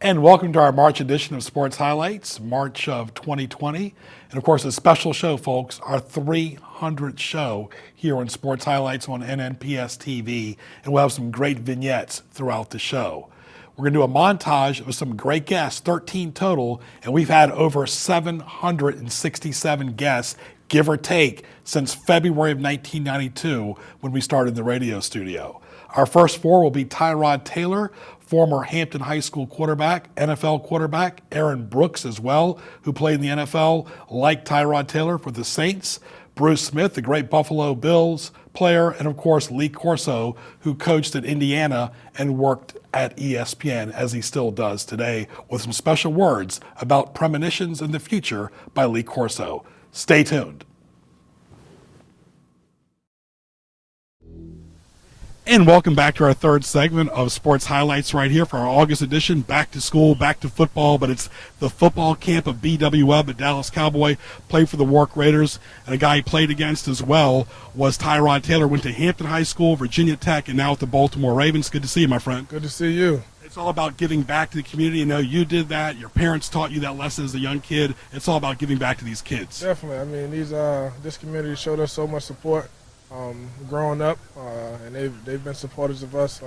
And welcome to our March edition of Sports Highlights, March of 2020. And of course, a special show, folks, our 300th show here on Sports Highlights on NNPS TV. And we'll have some great vignettes throughout the show. We're going to do a montage of some great guests, 13 total, and we've had over 767 guests, give or take, since February of 1992 when we started the radio studio. Our first four will be Tyrod Taylor, former Hampton High School quarterback, NFL quarterback, Aaron Brooks as well, who played in the NFL like Tyrod Taylor for the Saints, Bruce Smith, the great Buffalo Bills player, and of course Lee Corso, who coached at Indiana and worked at ESPN, as he still does today, with some special words about premonitions in the future by Lee Corso. Stay tuned. And welcome back to our third segment of Sports Highlights right here for our August edition. Back to school, back to football, but it's the football camp of B.W. Webb, a Dallas Cowboy, played for the Wark Raiders, and a guy he played against as well was Tyrod Taylor, went to Hampton High School, Virginia Tech, and now with the Baltimore Ravens. Good to see you, my friend. Good to see you. It's all about giving back to the community. You know, you did that. Your parents taught you that lesson as a young kid. It's all about giving back to these kids. Definitely. I mean, this community showed us so much support. Growing up, and they've been supporters of us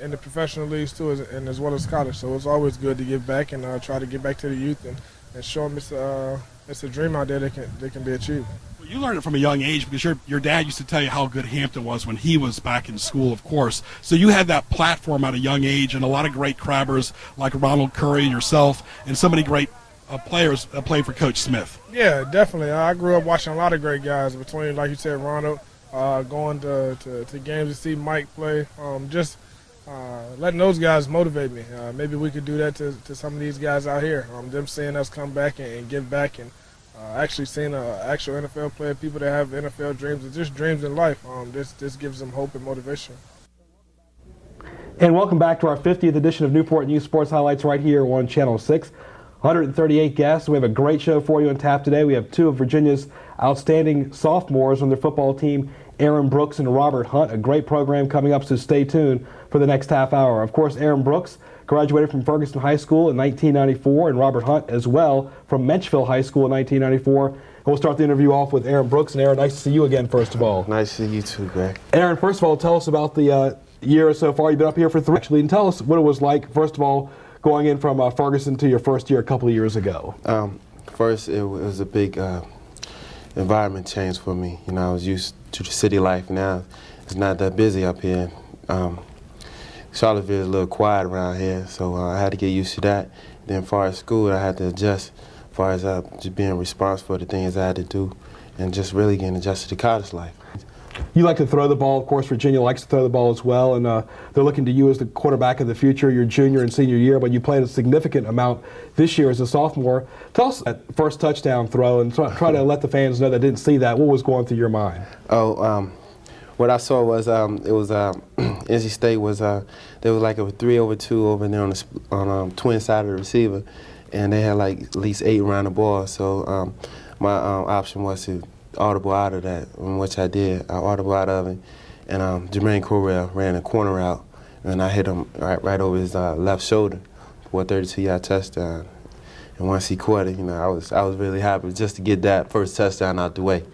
in the professional leagues too, and as well as college. So it's always good to give back and try to give back to the youth and show them it's a dream out there that can be achieved. Well, you learned it from a young age because your dad used to tell you how good Hampton was when he was back in school, of course. So you had that platform at a young age, and a lot of great crabbers like Ronald Curry, yourself, and so many great players played for Coach Smith. Yeah, definitely. I grew up watching a lot of great guys between, like you said, Ronald, going to games to see Mike play, just letting those guys motivate me. Maybe we could do that to some of these guys out here, them seeing us come back and give back, and actually seeing an actual NFL player, people that have NFL dreams and just dreams in life. This gives them hope and motivation. And welcome back to our 50th edition of Newport News Sports Highlights right here on Channel 6. 138 guests. We have a great show for you on tap today. We have two of Virginia's outstanding sophomores on their football team, Aaron Brooks and Robert Hunt. A great program coming up, so stay tuned for the next half hour. Of course, Aaron Brooks graduated from Ferguson High School in 1994, and Robert Hunt as well from Menchville High School in 1994. And we'll start the interview off with Aaron Brooks. And Aaron, nice to see you again, first of all. Nice to see you too, Greg. Aaron, first of all, tell us about the year so far. You've been up here for 3. Actually, and tell us what it was like, first of all, going in from Ferguson to your first year a couple of years ago. First, it was a big environment change for me. You know, I was used to the city life. Now it's not that busy up here. Charlottesville is a little quiet around here, so I had to get used to that. Then as far as school, I had to adjust as far as just being responsible for the things I had to do and just really getting adjusted to college life. You like to throw the ball. Of course, Virginia likes to throw the ball as well, and they're looking to you as the quarterback of the future, your junior and senior year, but you played a significant amount this year as a sophomore. Tell us that first touchdown throw, and try to let the fans know that didn't see that. What was going through your mind? What I saw was NC State was there was like a 3-over-2 over there on twin side of the receiver, and they had like at least 8 around the ball. So my option was to audible out of that, which I did. I audible out of it, and Jermaine Correll ran a corner route, and I hit him right over his left shoulder for a 32-yard touchdown. And once he caught it, you know, I was really happy just to get that first touchdown out the way.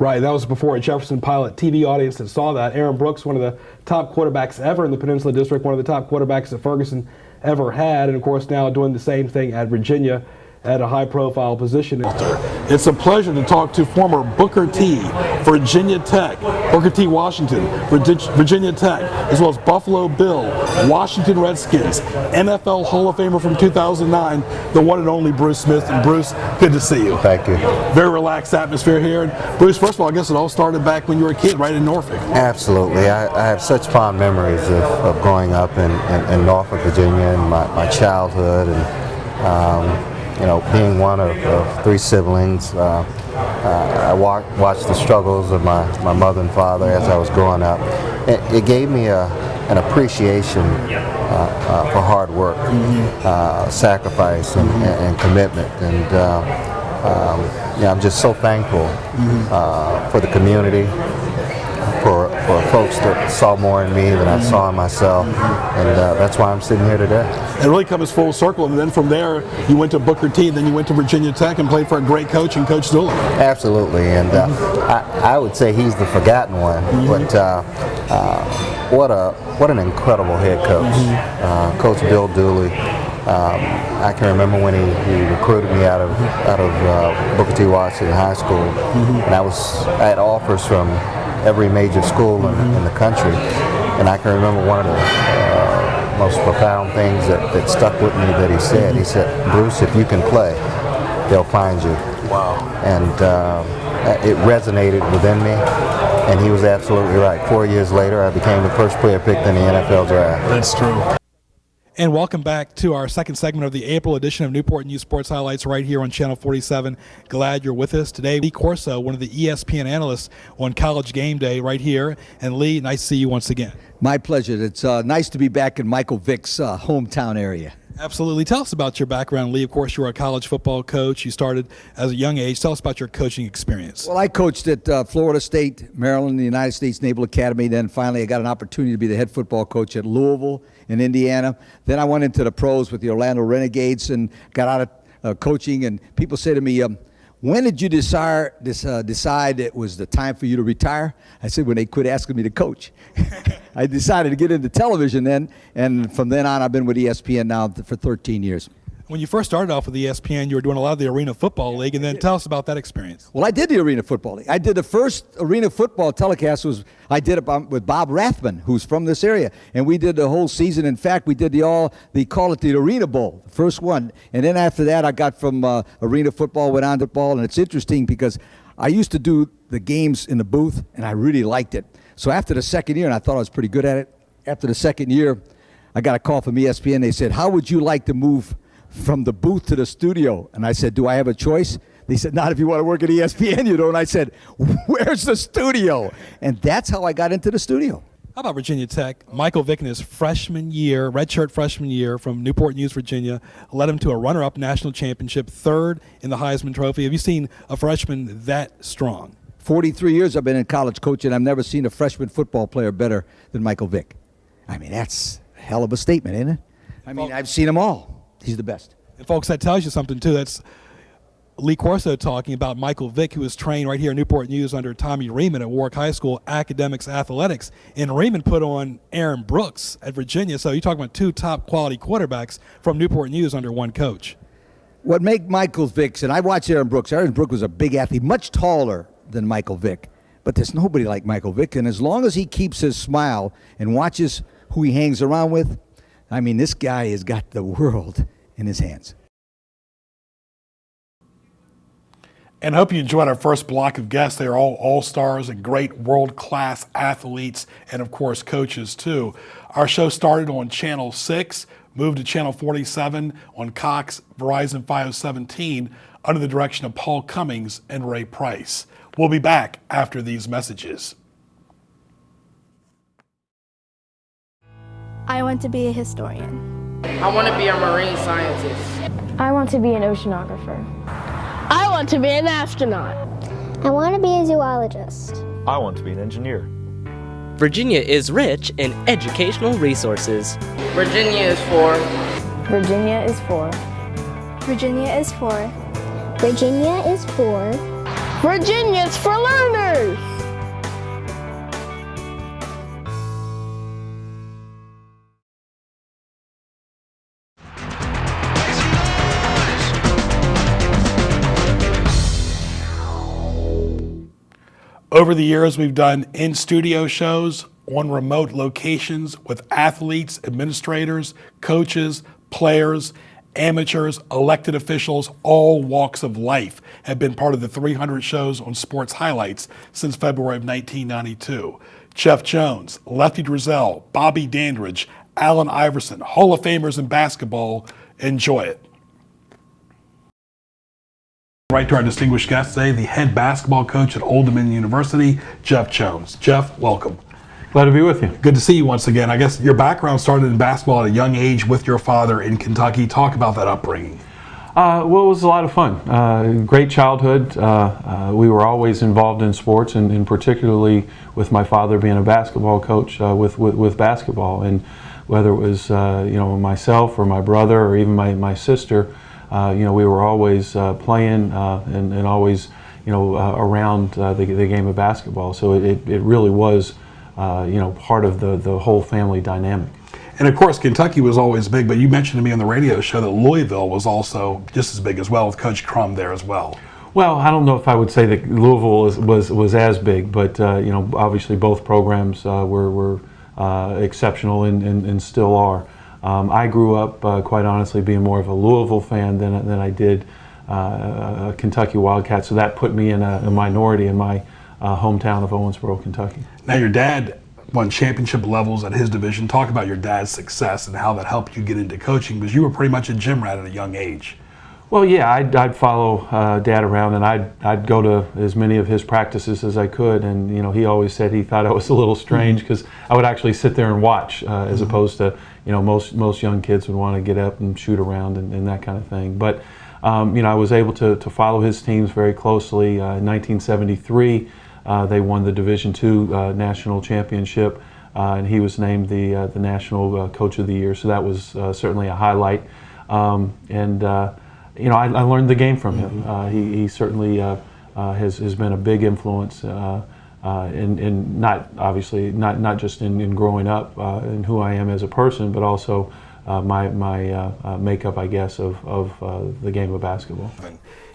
Right, that was before a Jefferson Pilot TV audience that saw that. Aaron Brooks, one of the top quarterbacks ever in the Peninsula District, one of the top quarterbacks that Ferguson ever had, and of course now doing the same thing at Virginia at a high-profile position. It's a pleasure to talk to former Booker T, Virginia Tech, Booker T, Washington, Virginia Tech, as well as Buffalo Bill, Washington Redskins, NFL Hall of Famer from 2009, the one and only Bruce Smith. And Bruce, good to see you. Thank you. Very relaxed atmosphere here. And Bruce, first of all, I guess it all started back when you were a kid, right in Norfolk. Absolutely. I have such fond memories of growing up in Norfolk, Virginia, and my childhood, and you know, being one of 3 siblings. I watched the struggles of my mother and father as I was growing up. It gave me an appreciation for hard work, sacrifice, and commitment. And yeah, I'm just so thankful for the community, for for folks that saw more in me than I saw in myself, and that's why I'm sitting here today. It really comes full circle, and then from there you went to Booker T, and then you went to Virginia Tech and played for a great coach and Coach Dooley. Absolutely, and I would say he's the forgotten one, but what an incredible head coach, Coach Bill Dooley. I can remember when he recruited me out of Booker T. Washington High School, and I had offers from every major school in the country, and I can remember one of the most profound things that stuck with me that he said. He said, "Bruce, if you can play, they'll find you." Wow. And it resonated within me, and he was absolutely right. 4 years later, I became the first player picked in the NFL draft. That's true. And welcome back to our second segment of the April edition of Newport News Sports Highlights right here on Channel 47. Glad you're with us today. Lee Corso, one of the ESPN analysts on College Game Day right here. And Lee, nice to see you once again. My pleasure. It's nice to be back in Michael Vick's hometown area. Absolutely. Tell us about your background, Lee. Of course, you were a college football coach. You started as a young age. Tell us about your coaching experience. Well, I coached at Florida State, Maryland, the United States Naval Academy. Then finally I got an opportunity to be the head football coach at Louisville in Indiana. Then I went into the pros with the Orlando Renegades and got out of coaching. And people say to me, when did you decide it was the time for you to retire? I said, when they quit asking me to coach. I decided to get into television then, and from then on I've been with ESPN now for 13 years. When you first started off with ESPN, you were doing a lot of the Arena Football League, and then tell us about that experience. Well, I did the Arena Football League. I did the first Arena Football telecast. I did it with Bob Rathman, who's from this area, and we did the whole season. In fact, we did they call it the Arena Bowl, the first one. And then after that, I got from Arena Football, went on to football, and it's interesting because I used to do the games in the booth, and I really liked it. So after the second year, and I thought I was pretty good at it, after the second year, I got a call from ESPN. They said, how would you like to move from the booth to the studio? And I said, do I have a choice? They said, not if you want to work at ESPN, you know. And I said, where's the studio? And that's how I got into the studio. How about Virginia Tech? Michael Vick in his freshman year, redshirt freshman year from Newport News, Virginia, led him to a runner-up national championship, third in the Heisman Trophy. Have you seen a freshman that strong? 43 years I've been in college coaching. I've never seen a freshman football player better than Michael Vick. I mean, that's a hell of a statement, isn't it? I mean, I've seen them all. He's the best. And folks, that tells you something too. That's Lee Corso talking about Michael Vick, who was trained right here in Newport News under Tommy Reeman at Warwick High School, academics, athletics. And Reeman put on Aaron Brooks at Virginia. So you're talking about two top quality quarterbacks from Newport News under one coach. What made Michael Vick, and I watched Aaron Brooks. Aaron Brooks was a big athlete, much taller than Michael Vick. But there's nobody like Michael Vick. And as long as he keeps his smile and watches who he hangs around with, I mean, this guy has got the world in his hands. And I hope you enjoyed our first block of guests. They are all all-stars and great world-class athletes and, of course, coaches, too. Our show started on Channel 6, moved to Channel 47 on Cox Verizon 517 under the direction of Paul Cummings and Ray Price. We'll be back after these messages. I want to be a historian. I want to be a marine scientist. I want to be an oceanographer. I want to be an astronaut. I want to be a zoologist. I want to be an engineer. Virginia is rich in educational resources. Virginia is for. Virginia is for. Virginia is for. Virginia is for. Virginia's for learners. Over the years, we've done in-studio shows on remote locations with athletes, administrators, coaches, players, amateurs, elected officials, all walks of life have been part of the 300 shows on Sports Highlights since February of 1992. Jeff Jones, Lefty Drizel, Bobby Dandridge, Allen Iverson, Hall of Famers in basketball. Enjoy it. Right to our distinguished guest today, the head basketball coach at Old Dominion University, Jeff Jones. Jeff, welcome. Glad to be with you. Good to see you once again. I guess your background started in basketball at a young age with your father in Kentucky. Talk about that upbringing. Well, it was a lot of fun. Great childhood. We were always involved in sports, and particularly with my father being a basketball coach with basketball. And whether it was myself or my brother or even my sister, we were always playing and always around the game of basketball. So it really was part of the whole family dynamic. And of course, Kentucky was always big, but you mentioned to me on the radio show that Louisville was also just as big as well, with Coach Crum there as well. Well, I don't know if I would say that Louisville was as big, but obviously both programs were exceptional and still are. I grew up, quite honestly, being more of a Louisville fan than I did a Kentucky Wildcat, so that put me in a minority in my hometown of Owensboro, Kentucky. Now, your dad won championship levels at his division. Talk about your dad's success and how that helped you get into coaching, because you were pretty much a gym rat at a young age. Well, yeah, I'd follow Dad around, and I'd go to as many of his practices as I could. And he always said he thought I was a little strange because I would actually sit there and watch, as opposed to most young kids would want to get up and shoot around and that kind of thing. But I was able to follow his teams very closely. In 1973, they won the Division II national championship, and he was named the National Coach of the Year. So that was certainly a highlight. I learned the game from him. He certainly has been a big influence in not just in growing up and who I am as a person, but also my makeup, I guess, of the game of basketball.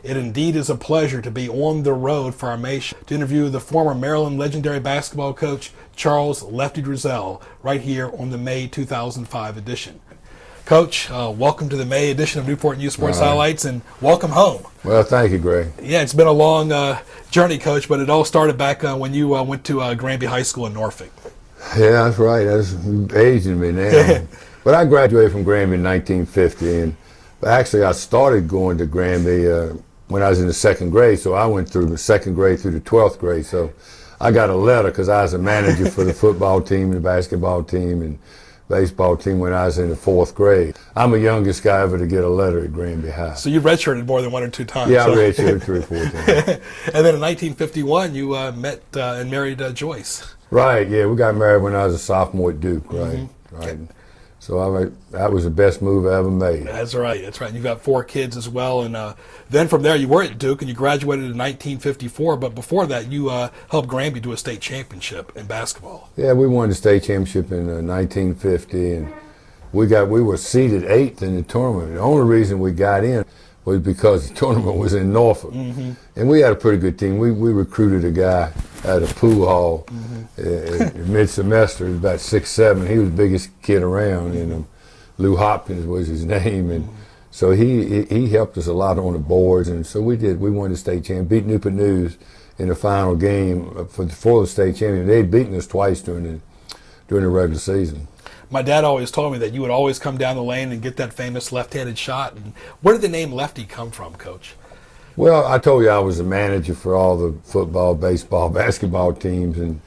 It indeed is a pleasure to be on the road for our nation to interview the former Maryland legendary basketball coach Charles Lefty Driesell right here on the May 2005 edition. Coach, welcome to the May edition of Newport News Sports Highlights, and welcome home. Well, thank you, Greg. Yeah, it's been a long journey, Coach, but it all started back when you went to Granby High School in Norfolk. Yeah, that's right. That's aging me now. But I graduated from Granby in 1950, and actually I started going to Granby when I was in the second grade, so I went through the second grade through the 12th grade. So I got a letter because I was a manager for the football team and the basketball team and baseball team when I was in the 4th grade. I'm the youngest guy ever to get a letter at Granby High. So you redshirted more than 1 or 2 times. Yeah, I redshirted 3 or 4 times. And then in 1951, you met and married Joyce. Right, yeah, we got married when I was a sophomore at Duke, right? Right. So that was the best move I ever made. That's right, that's right. You've got 4 kids as well. And then from there, you were at Duke and you graduated in 1954. But before that, you helped Granby do a state championship in basketball. Yeah, we won the state championship in 1950, and we were seeded 8th in the tournament. The only reason we got in was because the tournament was in Norfolk. And we had a pretty good team. We recruited a guy at a pool hall mid-semester, about 6'7". He was the biggest kid around, and Lou Hopkins was his name. And so he helped us a lot on the boards, and so we did. We won the state championship, beat Newport News in the final game for the state championship. They'd beaten us twice during the regular season. My dad always told me that you would always come down the lane and get that famous left-handed shot. And where did the name Lefty come from, Coach? Well, I told you I was a manager for all the football, baseball, basketball teams, and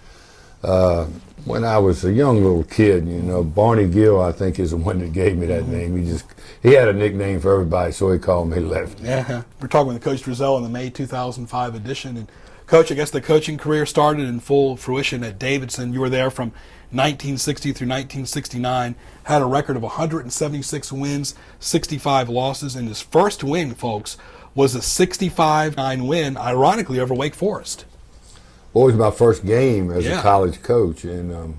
when I was a young little kid, Barney Gill, I think, is the one that gave me that name. He had a nickname for everybody, so he called me Lefty. Yeah, we're talking with Coach Driesell in the May 2005 edition. And Coach, I guess the coaching career started in full fruition at Davidson. You were there from 1960 through 1969, had a record of 176 wins, 65 losses, and his first win, folks, was a 65-9 win, ironically, over Wake Forest. Well, it was my first game as a college coach, and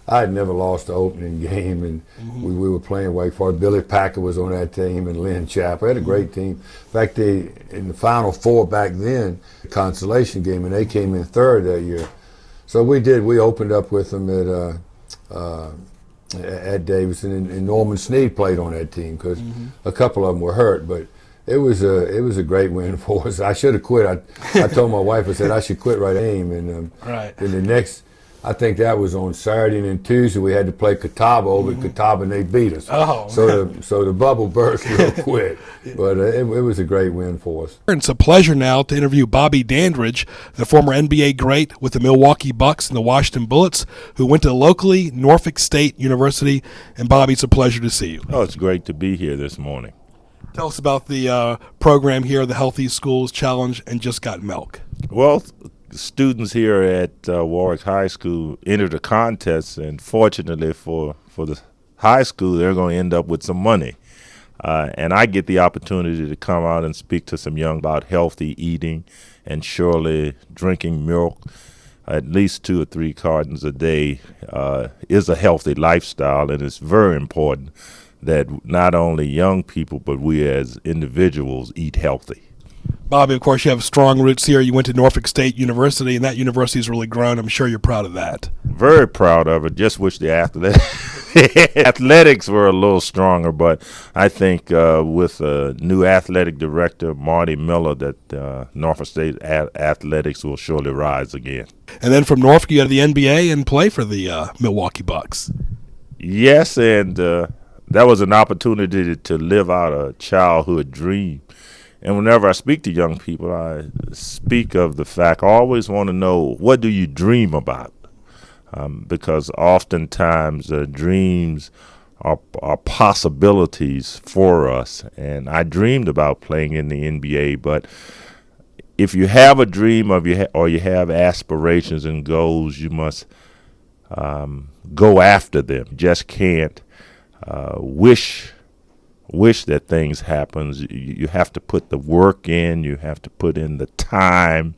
I had never lost the opening game, and we were playing Wake Forest. Billy Packer was on that team, and Lynn Chappell. Had a great team. In fact, in the Final Four back then, the consolation game, and they came in third that year. So we opened up with them at Davidson, and Norman Snead played on that team because a couple of them were hurt, but it was a great win for us. I should have quit. I told my wife, I said I should quit right aim, and then the next, I think that was on Saturday, and then Tuesday we had to play Catawba over at Catawba, and they beat us. Oh, so the bubble burst real quick, but it was a great win for us. It's a pleasure now to interview Bobby Dandridge, the former NBA great with the Milwaukee Bucks and the Washington Bullets, who went to locally Norfolk State University. And Bobby, it's a pleasure to see you. Oh, it's great to be here this morning. Tell us about the program here, the Healthy Schools Challenge, and Just Got Milk. Well, students here at Warwick High School entered a contest, and fortunately for the high school, they're going to end up with some money. And I get the opportunity to come out and speak to some young about healthy eating and surely drinking milk. At least 2 or 3 cartons a day is a healthy lifestyle, and it's very important that not only young people but we as individuals eat healthy. Bobby, of course, you have strong roots here. You went to Norfolk State University, and that university has really grown. I'm sure you're proud of that. Very proud of it. Just wish the athletics were a little stronger, but I think with a new athletic director, Marty Miller, that Norfolk State athletics will surely rise again. And then from Norfolk, you had the NBA and play for the Milwaukee Bucks. Yes, and that was an opportunity to live out a childhood dream. And whenever I speak to young people, I speak of the fact I always want to know, what do you dream about? Because oftentimes dreams are possibilities for us. And I dreamed about playing in the NBA, but if you have a dream or you have aspirations and goals, you must go after them. Just can't wish that things happen. You have to put the work in. You have to put in the time.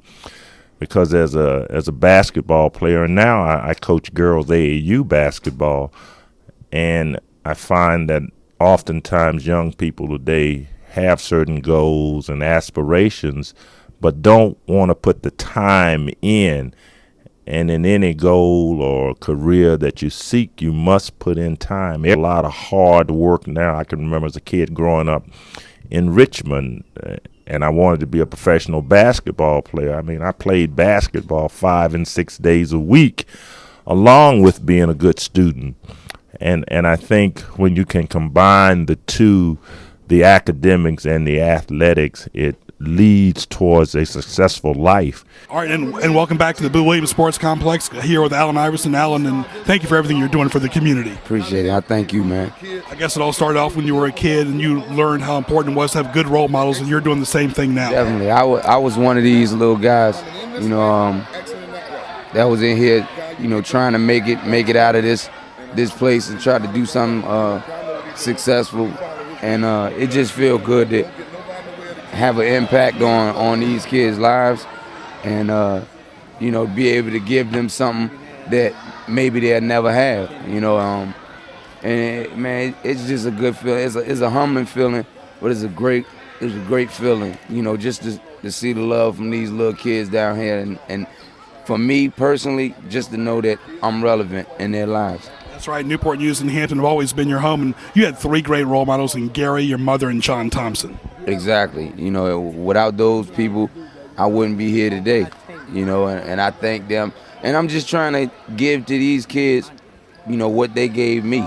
Because as a basketball player, and now I coach girls AAU basketball, and I find that oftentimes young people today have certain goals and aspirations, but don't want to put the time in. And in any goal or career that you seek, you must put in time. A lot of hard work now. I can remember as a kid growing up in Richmond, and I wanted to be a professional basketball player. I mean, I played basketball 5 and 6 days a week, along with being a good student. And I think when you can combine the two, the academics and the athletics, it leads towards a successful life. All right, and welcome back to the Boo Williams Sports Complex here with Allen Iverson. Allen, and thank you for everything you're doing for the community. Appreciate it. I thank you, man. I guess it all started off when you were a kid and you learned how important it was to have good role models, and you're doing the same thing now. Definitely. I was one of these little guys, that was in here, trying to make it out of this place and try to do something successful. And it just feels good to have an impact on these kids' lives, and be able to give them something that maybe they'll never have. And man, it's just a good feeling. It's a humbling feeling, but it's a great feeling. Just to see the love from these little kids down here, and for me personally, just to know that I'm relevant in their lives. That's right. Newport News and Hampton have always been your home, and you had 3 great role models in Gary, your mother, and John Thompson. Exactly. Without those people, I wouldn't be here today. And I thank them. And I'm just trying to give to these kids, what they gave me.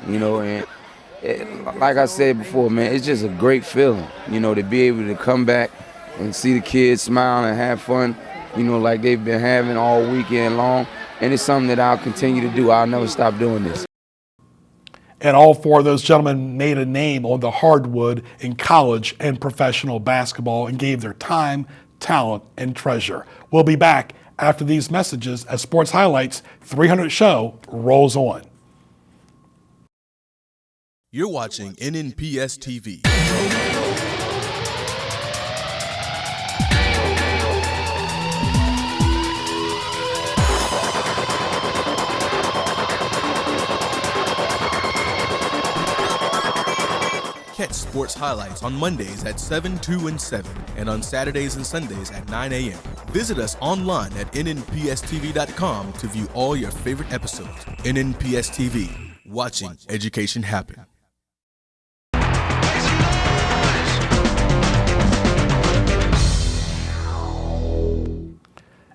And like I said before, man, it's just a great feeling, to be able to come back and see the kids smile and have fun, like they've been having all weekend long. And it's something that I'll continue to do. I'll never stop doing this. And all 4 of those gentlemen made a name on the hardwood in college and professional basketball and gave their time, talent, and treasure. We'll be back after these messages as Sports Highlights 300 show rolls on. You're watching NNPS TV. Catch sports highlights on Mondays at 7, 2, and 7, and on Saturdays and Sundays at 9 a.m. Visit us online at nnpstv.com to view all your favorite episodes. NNPS TV, watching education happen.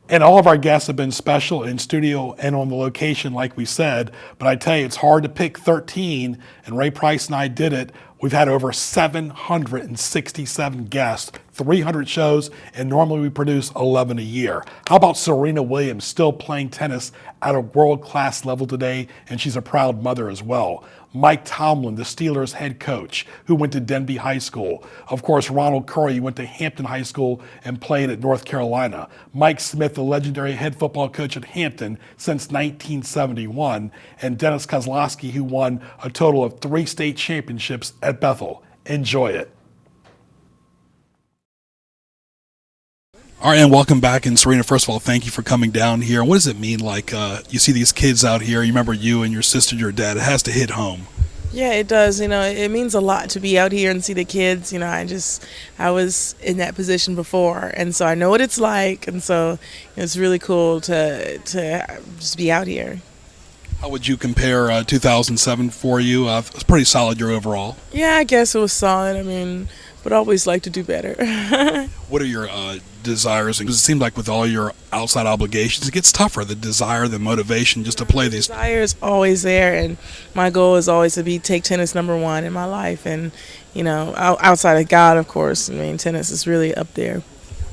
And all of our guests have been special in studio and on the location, like we said. But I tell you, it's hard to pick 13, and Ray Price and I did it. We've had over 767 guests, 300 shows, and normally we produce 11 a year. How about Serena Williams still playing tennis at a world-class level today, and she's a proud mother as well. Mike Tomlin, the Steelers head coach, who went to Denby High School. Of course, Ronald Curry went to Hampton High School and played at North Carolina. Mike Smith, the legendary head football coach at Hampton since 1971. And Dennis Kozlowski, who won a total of 3 state championships at Bethel. Enjoy it. All right, and welcome back. And Serena, first of all, thank you for coming down here. What does it mean, like, you see these kids out here, you remember you and your sister and your dad, it has to hit home. Yeah, it does. You know, it means a lot to be out here and see the kids. You know, I was in that position before, and so I know what it's like, and so it's really cool to just be out here. How would you compare 2007 for you? It was pretty solid year overall. Yeah, I guess it was solid. I mean, but I always like to do better. What are your desires? Because it seems like with all your outside obligations, it gets tougher, the desire, the motivation just to play these. The desire is always there, and my goal is always to take tennis #1 in my life. And, you know, outside of God, of course, I mean, tennis is really up there.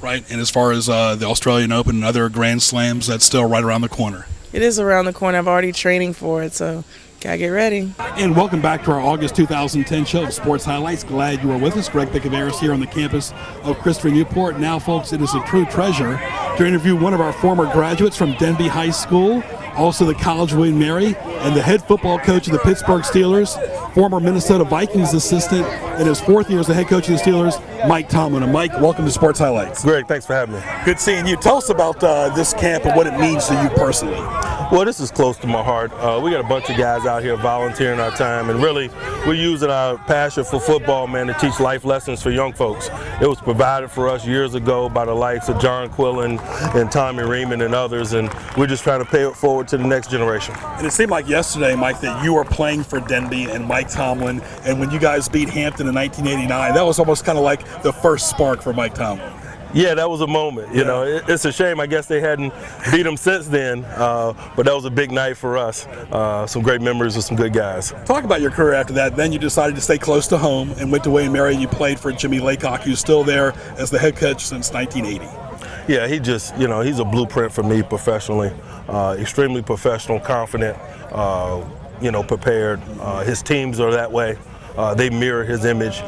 Right, and as far as the Australian Open and other Grand Slams, that's still right around the corner. It is around the corner. I've already training for it, so gotta get ready. And welcome back to our August 2010 show of Sports Highlights. Glad you are with us. Greg Picaveras here on the campus of Christopher Newport. Now, folks, it is a true treasure to interview one of our former graduates from Denby High School, also the College of William & Mary, and the head football coach of the Pittsburgh Steelers, former Minnesota Vikings assistant in his 4th year as the head coach of the Steelers, Mike Tomlin. And Mike, welcome to Sports Highlights. Greg, thanks for having me. Good seeing you. Tell us about this camp and what it means to you personally. Well, this is close to my heart. We got a bunch of guys out here volunteering our time, and really, we're using our passion for football, man, to teach life lessons for young folks. It was provided for us years ago by the likes of John Quillen and Tommy Reaman and others, and we're just trying to pay it forward to the next generation. And it seemed like yesterday, Mike, that you were playing for Denby and Mike Tomlin, and when you guys beat Hampton in 1989, that was almost kind of like the first spark for Mike Tomlin. Yeah, that was a moment. You know, it's a shame. I guess they hadn't beat them since then, but that was a big night for us. Some great memories with some good guys. Talk about your career after that. Then you decided to stay close to home and went to William & Mary. You played for Jimmy Laycock, who's still there as the head coach since 1980. Yeah, he just, you know, he's a blueprint for me professionally. Extremely professional, confident, you know, prepared. His teams are that way. They mirror his image.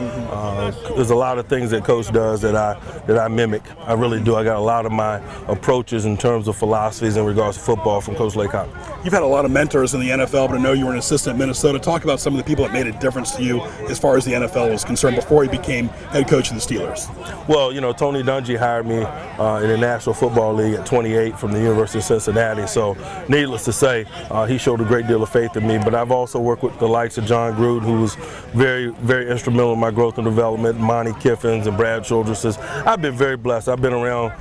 There's a lot of things that Coach does that I mimic. I really do. I got a lot of my approaches in terms of philosophies in regards to football from Coach Laycock. You've had a lot of mentors in the NFL, but I know you were an assistant in Minnesota. Talk about some of the people that made a difference to you as far as the NFL was concerned before you became head coach of the Steelers. Well, you know, Tony Dungy hired me in the National Football League at 28 from the University of Cincinnati. So needless to say, he showed a great deal of faith in me. But I've also worked with the likes of John Gruden, who was very, very instrumental in my growth and development, Monty Kiffins and Brad Childress. I've been very blessed. I've been around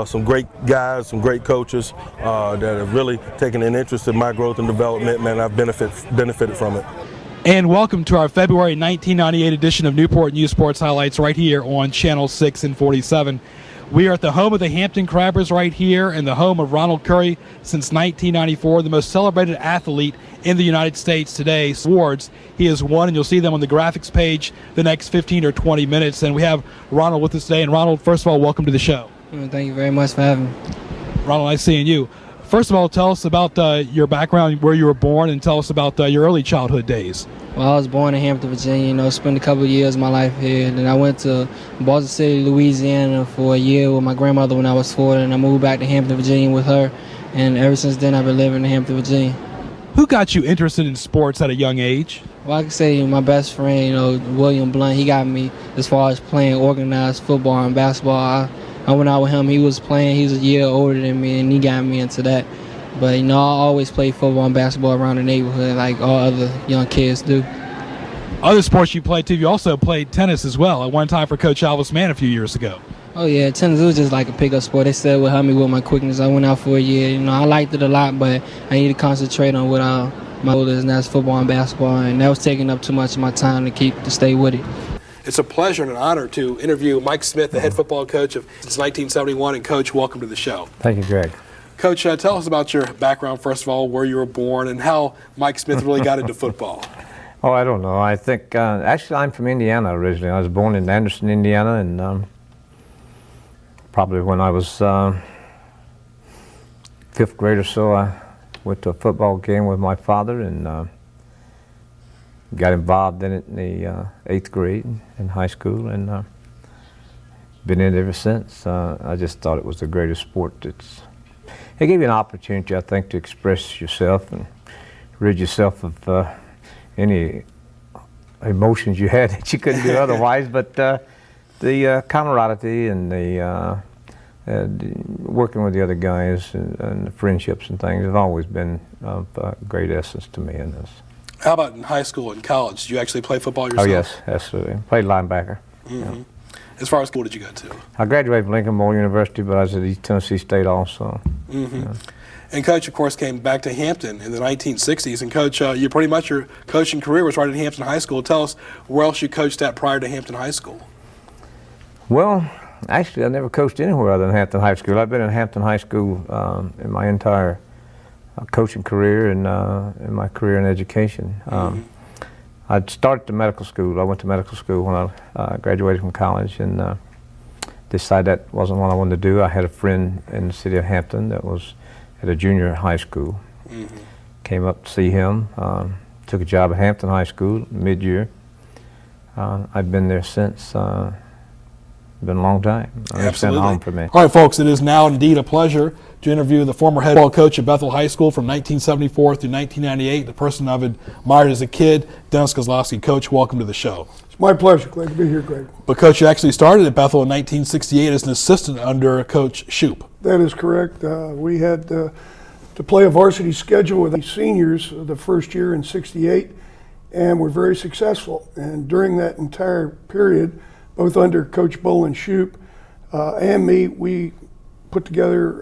some great guys, some great coaches that have really taken an interest in my growth and development, man. I've benefited from it. And welcome to our February 1998 edition of Newport News Sports Highlights right here on Channel 6 and 47. We are at the home of the Hampton Crabbers right here and the home of Ronald Curry since 1994, the most celebrated athlete in the United States today. Awards he has won, and you'll see them on the graphics page the next 15 or 20 minutes. And we have Ronald with us today. And Ronald, first of all, welcome to the show. Thank you very much for having me. Ronald, nice seeing you. First of all, tell us about your background, where you were born, and tell us about your early childhood days. Well, I was born in Hampton, Virginia, spent a couple of years of my life here. Then I went to Boston City, Louisiana for a year with my grandmother when I was 4, and I moved back to Hampton, Virginia with her. And ever since then, I've been living in Hampton, Virginia. Who got you interested in sports at a young age? Well, I can say my best friend, William Blunt, he got me as far as playing organized football and basketball. I went out with him. He was playing. He was a year older than me, and he got me into that. But, I always played football and basketball around the neighborhood like all other young kids do. Other sports you played, too. You also played tennis as well at one time for Coach Alvis Mann a few years ago. Oh, yeah. Tennis was just like a pickup sport. They said it would help me with my quickness. I went out for a year. I liked it a lot, but I need to concentrate on what my goal is, and that's football and basketball. And that was taking up too much of my time to stay with it. It's a pleasure and an honor to interview Mike Smith, the head football coach since 1971. And, Coach, welcome to the show. Thank you, Greg. Coach, tell us about your background, first of all, where you were born, and how Mike Smith really got into football. Oh, I don't know. I think, actually, I'm from Indiana originally. I was born in Anderson, Indiana, and probably when I was 5th grade or so, I went to a football game with my father and got involved in it in the 8th grade in high school, and been in it ever since. I just thought it was the greatest sport. It gave you an opportunity, I think, to express yourself and rid yourself of any emotions you had that you couldn't do otherwise. But the camaraderie and the working with the other guys and the friendships and things have always been of great essence to me in this. How about in high school and college? Did you actually play football yourself? Oh yes, absolutely. Played linebacker. Mm-hmm. As far as school, did you go to? I graduated from Lincoln Memorial University, but I was at East Tennessee State also. Mm-hmm. Yeah. And Coach, of course, came back to Hampton in the 1960s. And Coach, you pretty much your coaching career was right at Hampton High School. Tell us where else you coached at prior to Hampton High School. Well, actually, I never coached anywhere other than Hampton High School. I've been in Hampton High School in my entire coaching career and in my career in education. I'd started to medical school. I went to medical school when I graduated from college and decided that wasn't what I wanted to do. I had a friend in the city of Hampton that was at a junior high school. Came up to see him, took a job at Hampton High School mid-year. I've been there since. Been a long time. It's been home for me. All right, folks, it is now indeed a pleasure to interview the former head football coach at Bethel High School from 1974 through 1998, the person I've admired as a kid, Dennis Kozlowski. Coach, welcome to the show. It's my pleasure. Glad to be here, Greg. But Coach, you actually started at Bethel in 1968 as an assistant under Coach Shoup. That is correct. We had to play a varsity schedule with the seniors the first year in '68, and we're very successful. And during that entire period, both under Coach Bolin Shoup and me, we put together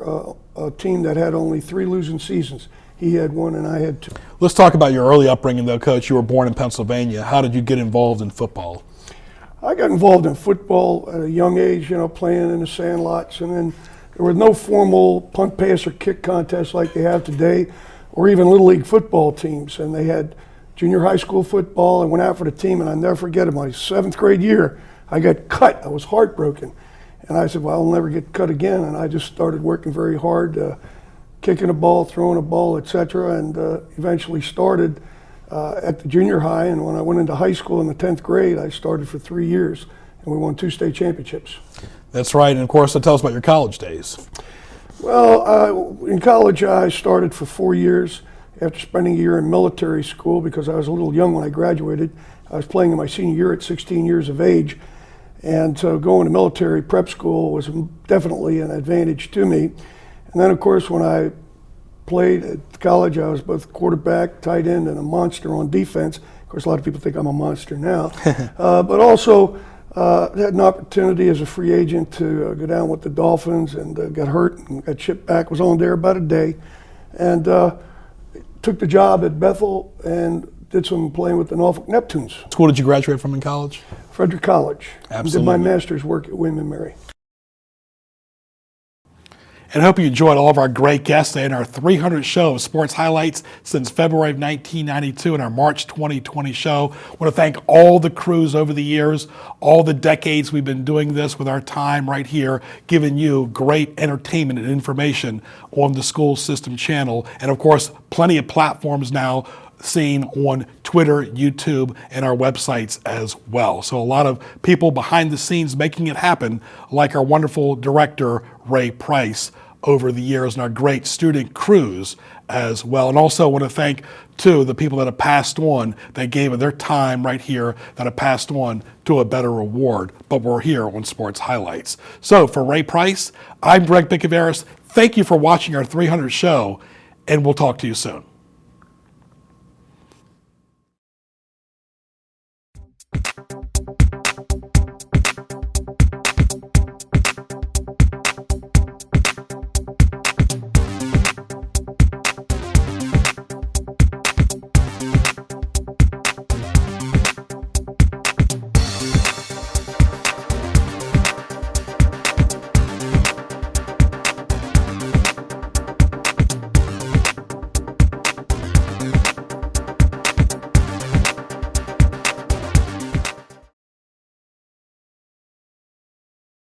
a team that had only 3 losing seasons. He had 1 and I had 2. Let's talk about your early upbringing, though, Coach. You were born in Pennsylvania. How did you get involved in football? I got involved in football at a young age, playing in the sandlots, and then there were no formal punt, pass, or kick contests like they have today, or even Little League football teams. And they had junior high school football. I went out for the team, and I'll never forget it. My 7th grade year, I got cut. I was heartbroken. And I said, well, I'll never get cut again. And I just started working very hard, kicking a ball, throwing a ball, etc., and eventually started at the junior high. And when I went into high school in the 10th grade, I started for 3 years, and we won 2 state championships. That's right. And, of course, tell us about your college days. Well, in college, I started for 4 years after spending a year in military school because I was a little young when I graduated. I was playing in my senior year at 16 years of age. And so going to military prep school was definitely an advantage to me. And then, of course, when I played at college, I was both quarterback, tight end, and a monster on defense. Of course, a lot of people think I'm a monster now. But also had an opportunity as a free agent to go down with the Dolphins and got hurt and got shipped back. Was on there about a day. And took the job at Bethel and did some playing with the Norfolk Neptunes. What school did you graduate from in college? Frederick College. Absolutely. Did my master's work at William & Mary. And I hope you enjoyed all of our great guests today in our 300th show of sports highlights since February of 1992 and our March 2020 show. I want to thank all the crews over the years, all the decades we've been doing this with our time right here, giving you great entertainment and information on the School System channel. And of course, plenty of platforms now seen on Twitter, YouTube, and our websites as well. So a lot of people behind the scenes making it happen, like our wonderful director, Ray Price, over the years, and our great student crews as well. And also want to thank, too, the people that have passed on, that gave their time right here, that have passed on to a better reward. But we're here on Sports Highlights. So for Ray Price, I'm Greg Bicoveris. Thank you for watching our 300 show, and we'll talk to you soon.